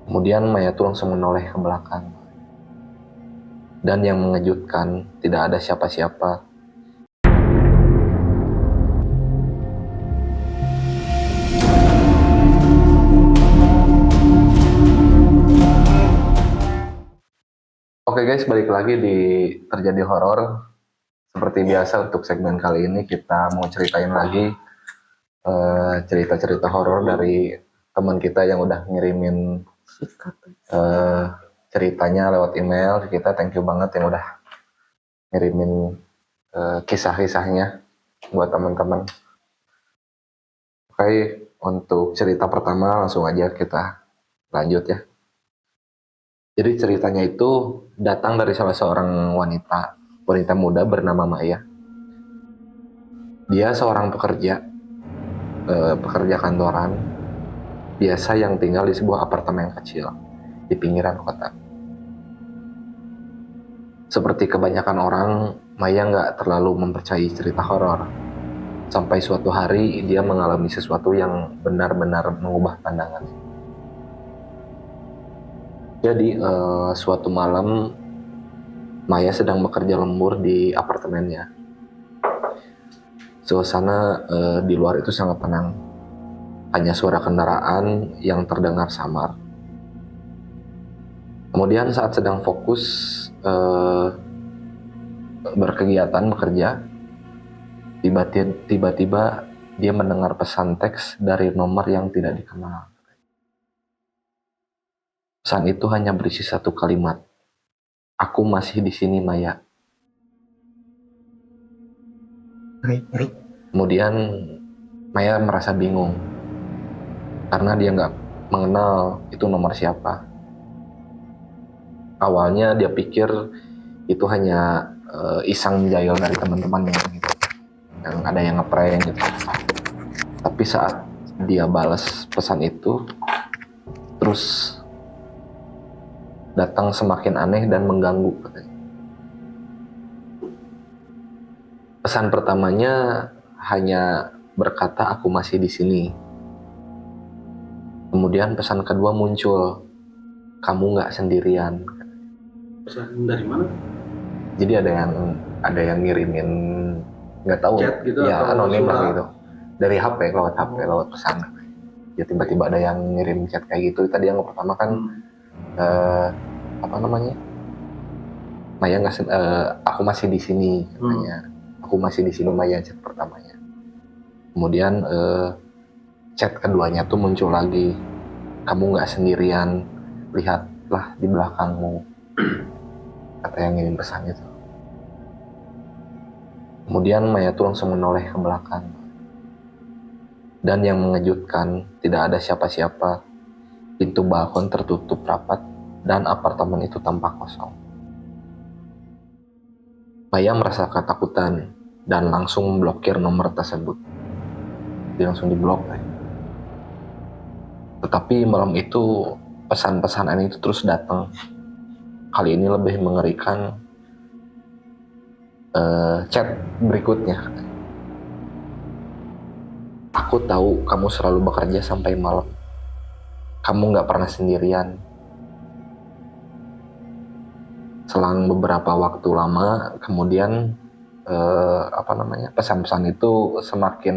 Kemudian Maya tuh langsung menoleh ke belakang. Dan yang mengejutkan, tidak ada siapa-siapa. Oke guys, balik lagi di Terjadi Horor. Seperti biasa untuk segmen kali ini kita mau ceritain lagi cerita-cerita horor dari teman kita yang udah ngirimin ceritanya lewat email ke kita. Thank you banget yang udah ngirimin kisah-kisahnya buat teman-teman. Oke, untuk cerita pertama langsung aja kita lanjut ya. Jadi ceritanya itu datang dari salah seorang wanita muda bernama Maya. Dia seorang pekerja kantoran biasa yang tinggal di sebuah apartemen kecil di pinggiran kota. Seperti kebanyakan orang, Maya nggak terlalu mempercayai cerita horor. Sampai suatu hari dia mengalami sesuatu yang benar-benar mengubah pandangan. Jadi suatu malam Maya sedang bekerja lembur di apartemennya. Suasana di luar itu sangat tenang. Hanya suara kendaraan yang terdengar samar. Kemudian saat sedang fokus berkegiatan bekerja, tiba-tiba dia mendengar pesan teks dari nomor yang tidak dikenal. Pesan itu hanya berisi satu kalimat. Aku masih di sini, Maya. Kemudian Maya merasa bingung karena dia nggak mengenal itu nomor siapa. Awalnya dia pikir itu hanya iseng jahil dari teman-temannya gitu, yang ada yang ngeprank gitu. Tapi saat dia balas pesan itu, terus datang semakin aneh dan mengganggu katanya. Pesan pertamanya hanya berkata aku masih di sini. Kemudian pesan kedua muncul, kamu nggak sendirian. Pesan dari mana? Jadi ada yang ngirimin, nggak tahu chat gitu ya, atau anonim lah surat? gitu, dari HP, lewat HP, lewat pesan. Ya tiba-tiba ada yang ngirim chat kayak gitu. Tadi yang pertama kan apa namanya, Maya nggak aku masih di sini katanya. Aku masih di sini, Maya, chat pertamanya. Kemudian chat keduanya tuh muncul lagi, kamu nggak sendirian, lihatlah di belakangmu, kata yang ngirim pesan itu. Kemudian Maya tuh langsung menoleh ke belakang. Dan yang mengejutkan, tidak ada siapa-siapa. Pintu balkon tertutup rapat dan apartemen itu tampak kosong. Maya merasa ketakutan dan langsung memblokir nomor tersebut. Dia langsung diblok. Tetapi malam itu pesan-pesan aneh itu terus datang. Kali ini lebih mengerikan. Chat berikutnya, aku tahu kamu selalu bekerja sampai malam. Kamu nggak pernah sendirian. Selang beberapa waktu lama kemudian pesan-pesan itu semakin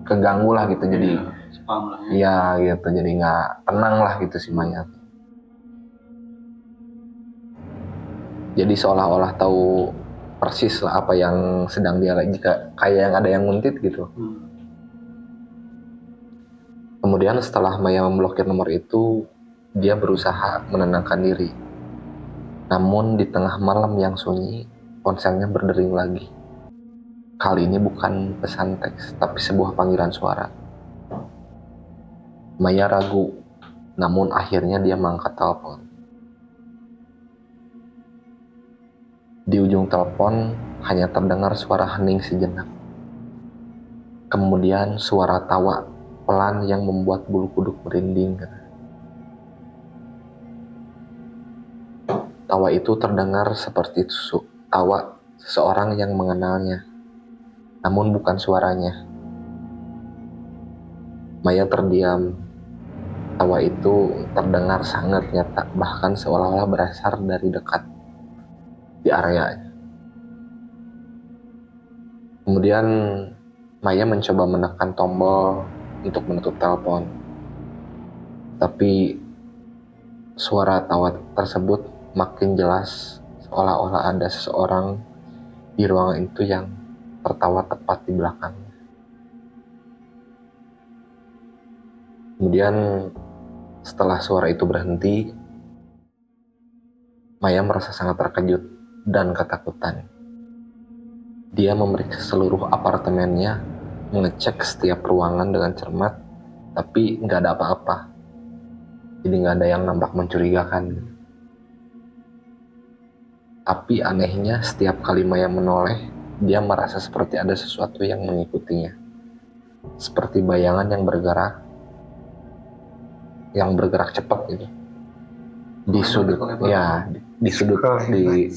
keganggu lah gitu. Jadi spam lah ya gitu, jadi nggak tenang lah gitu si Maya. Jadi seolah-olah tahu persis lah apa yang sedang dia lagi, kayak yang ada yang nguntit gitu. Kemudian setelah Maya memblokir nomor itu, dia berusaha menenangkan diri. Namun di tengah malam yang sunyi, ponselnya berdering lagi. Kali ini bukan pesan teks, tapi sebuah panggilan suara. Maya ragu, namun akhirnya dia mengangkat telepon. Di ujung telepon hanya terdengar suara hening sejenak. Kemudian suara tawa pelan yang membuat bulu kuduk merinding. Tawa itu terdengar seperti tawa seseorang yang mengenalnya, namun bukan suaranya. Maya terdiam. tawa itu terdengar sangat nyata, bahkan seolah-olah berasal dari dekat di areanya. Kemudian Maya mencoba menekan tombol untuk menutup telepon, tapi suara tawa tersebut makin jelas, seolah-olah ada seseorang di ruangan itu yang tertawa tepat di belakang. Kemudian setelah suara itu berhenti, Maya merasa sangat terkejut dan ketakutan. Dia memeriksa seluruh apartemennya, mengecek setiap ruangan dengan cermat, tapi nggak ada apa-apa. Jadi nggak ada yang nampak mencurigakan. Tapi anehnya setiap kali Maya menoleh, dia merasa seperti ada sesuatu yang mengikutinya. Seperti bayangan yang bergerak cepat gitu. Di sudut, ya, di sudut, di,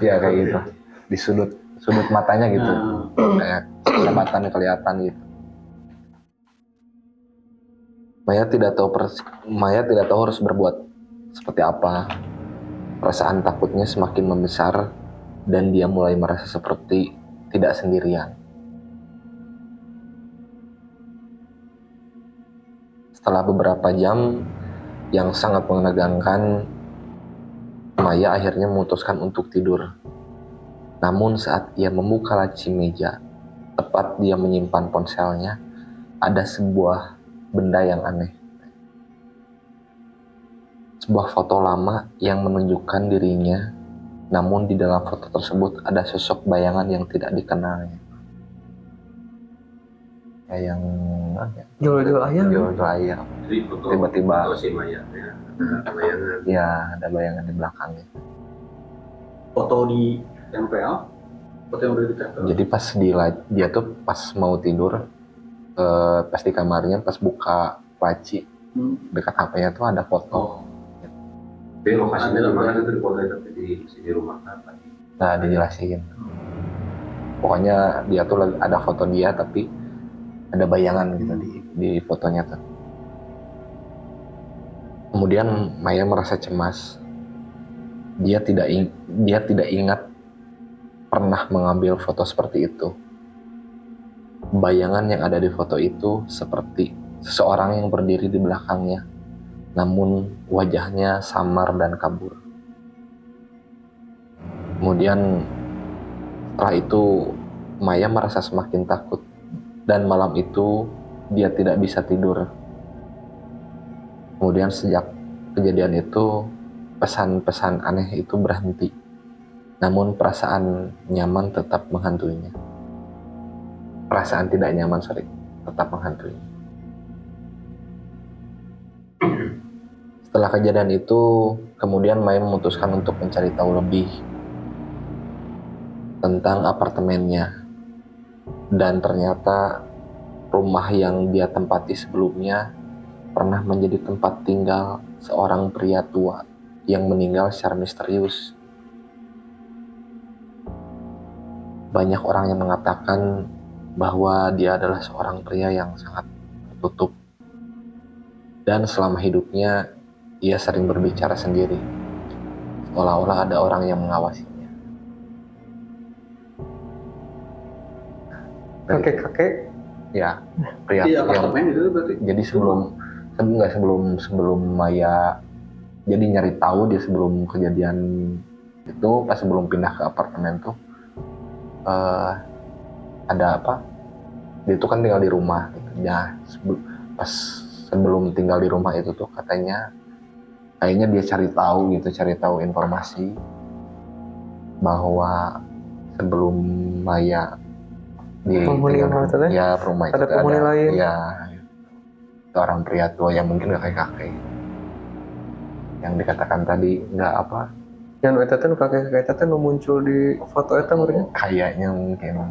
ya kayak gitu. Di sudut matanya gitu, kayak kelebatan kelihatan gitu. Maya tidak tahu harus berbuat seperti apa. Perasaan takutnya semakin membesar dan dia mulai merasa seperti tidak sendirian. Setelah beberapa jam yang sangat menegangkan, Maya akhirnya memutuskan untuk tidur. Namun saat ia membuka laci meja, tepat dia menyimpan ponselnya, ada sebuah benda yang aneh. Sebuah foto lama yang menunjukkan dirinya, namun di dalam foto tersebut ada sosok bayangan yang tidak dikenalnya. Kayak yang jual-jual ayam. Jual-jual ayam. Jadi foto Tiba-tiba si Maya ya, ada bayangan. ya ada bayangan di belakangnya. Foto di tempel, foto yang udah ditempel. Jadi pas dia tuh pas mau tidur, pas di kamarnya, pas buka laci, dekat HP-nya tuh ada foto. Oh. Tapi lokasinya di mana itu di foto itu di rumah apa? Nah, dijelasin. Pokoknya dia tuh ada foto dia tapi ada bayangan gitu di fotonya tuh. Kemudian Maya merasa cemas. Dia tidak ingat pernah mengambil foto seperti itu. Bayangan yang ada di foto itu seperti seseorang yang berdiri di belakangnya, namun wajahnya samar dan kabur. Kemudian setelah itu Maya merasa semakin takut dan malam itu dia tidak bisa tidur. Kemudian sejak kejadian itu pesan-pesan aneh itu berhenti, namun perasaan nyaman tetap menghantuinya. Perasaan tidak nyaman tetap menghantuinya. Setelah kejadian itu, kemudian Maya memutuskan untuk mencari tahu lebih tentang apartemennya. Dan ternyata rumah yang dia tempati sebelumnya pernah menjadi tempat tinggal seorang pria tua yang meninggal secara misterius. Banyak orang yang mengatakan bahwa dia adalah seorang pria yang sangat tertutup. Dan selama hidupnya, ia sering berbicara sendiri, seolah-olah ada orang yang mengawasinya. Kakek-kakek? Ya, pria Iya, yang apartemen itu berarti. jadi sebelum Maya jadi nyari tahu dia sebelum kejadian itu, pas sebelum pindah ke apartemen tuh ada apa? Dia tuh kan tinggal di rumah gitu. Ya, pas sebelum tinggal di rumah itu tuh kayaknya dia cari tahu informasi bahwa sebelum Maya di rumah itu ada penghuni lain. Ya, orang pria tua yang mungkin kakek-kakek yang dikatakan tadi nggak apa. Yang itu tuh kakek-kakek itu tuh muncul di foto itu mungkin. Kayaknya mungkin.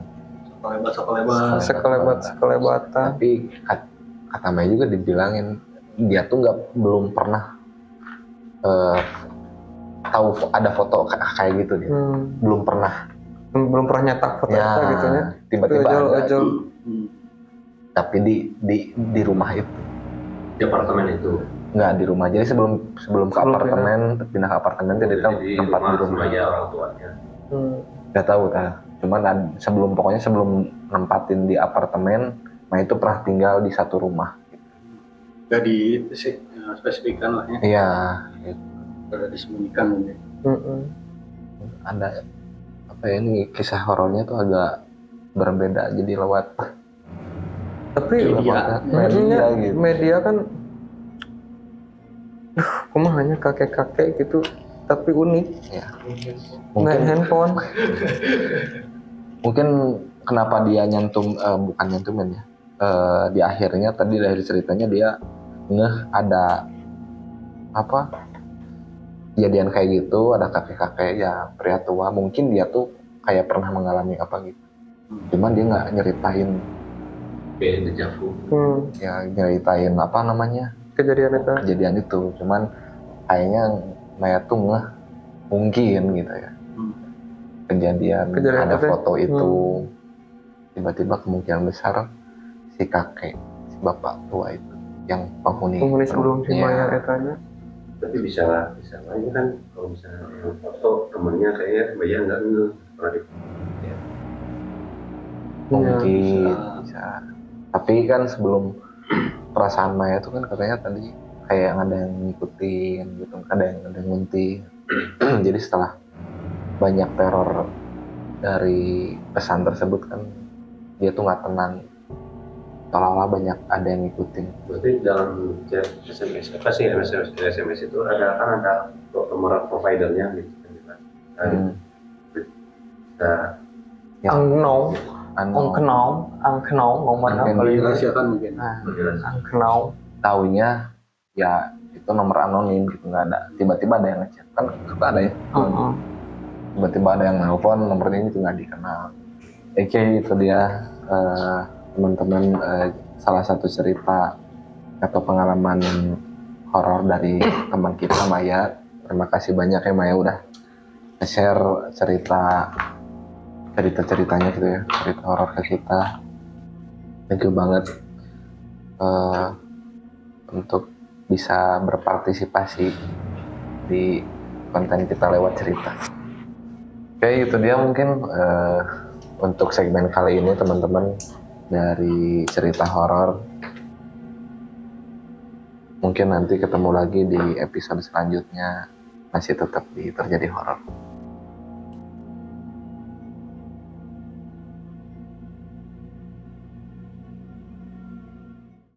Sekelebatan. Tapi kata Maya juga dibilangin dia tuh belum pernah tahu ada foto kayak gitu dia. Belum pernah nyetak foto ya, itu gitu ya. Tiba-tiba ada. Ojol. Tapi di rumah itu Di apartemen itu. Nggak di rumah. Jadi sebelum ke Sebelum apartemen, pindah ke apartemen itu dia Jadi tempat di rumah. sama ya orang tuanya. Nggak tahu cuman sebelum nempatin di apartemen, nah itu pernah tinggal di satu rumah. Gak di spesifikkan lah ya. Iya. Gak disembunyikan mungkin. Ada apa ya, ini kisah horornya tuh agak berbeda jadi lewat Tapi media gitu. Media kan kumah hanya kakek-kakek gitu tapi unik. Ya. Main handphone. Mungkin kenapa dia bukan nyantumin ya. Di akhirnya tadi dari ceritanya dia ada apa kejadian kayak gitu, ada kakek-kakek ya pria tua, mungkin dia tuh kayak pernah mengalami apa gitu. Cuman dia nggak nyeritain Kayak dejavu. Ya nyeritain apa namanya kejadian itu. Cuman kayaknya Maya tuh mungkin gitu ya. Kejadian ada foto itu. Tiba-tiba kemungkinan besar si bapak tua itu yang penghuni sebelum si Maya etanya. Tapi bisa ini kan kalau misalnya yang foto temennya kayaknya Maya nggak pernah ya. Mungkin bisa. Tapi kan sebelum perasaan Maya itu kan katanya tadi kayak ada yang ngikutin gitu, ada yang ngunti. Jadi setelah banyak teror dari pesan tersebut kan dia tuh nggak tenang, seolah-olah banyak ada yang ngikutin. Berarti dalam chat SMS apa sih SMS itu ada nomor providernya gitu kan? Ang kenal nomornya Kalau dirahasiakan mungkin. Taunya ya itu nomor anonim gitu, nggak ada. Tiba-tiba ada yang ngechat kan suka ada ya. Tiba-tiba ada yang nelpon nomornya itu nggak dikenal. Itu dia teman-teman, salah satu cerita atau pengalaman horor dari teman kita Maya. Terima kasih banyak ya Maya udah share cerita-ceritanya gitu ya, cerita horor ke kita. Thank you banget untuk bisa berpartisipasi di konten kita lewat cerita. Oke, itu dia mungkin untuk segmen kali ini teman-teman dari cerita horor. Mungkin nanti ketemu lagi di episode selanjutnya, masih tetap di Terjadi Horor.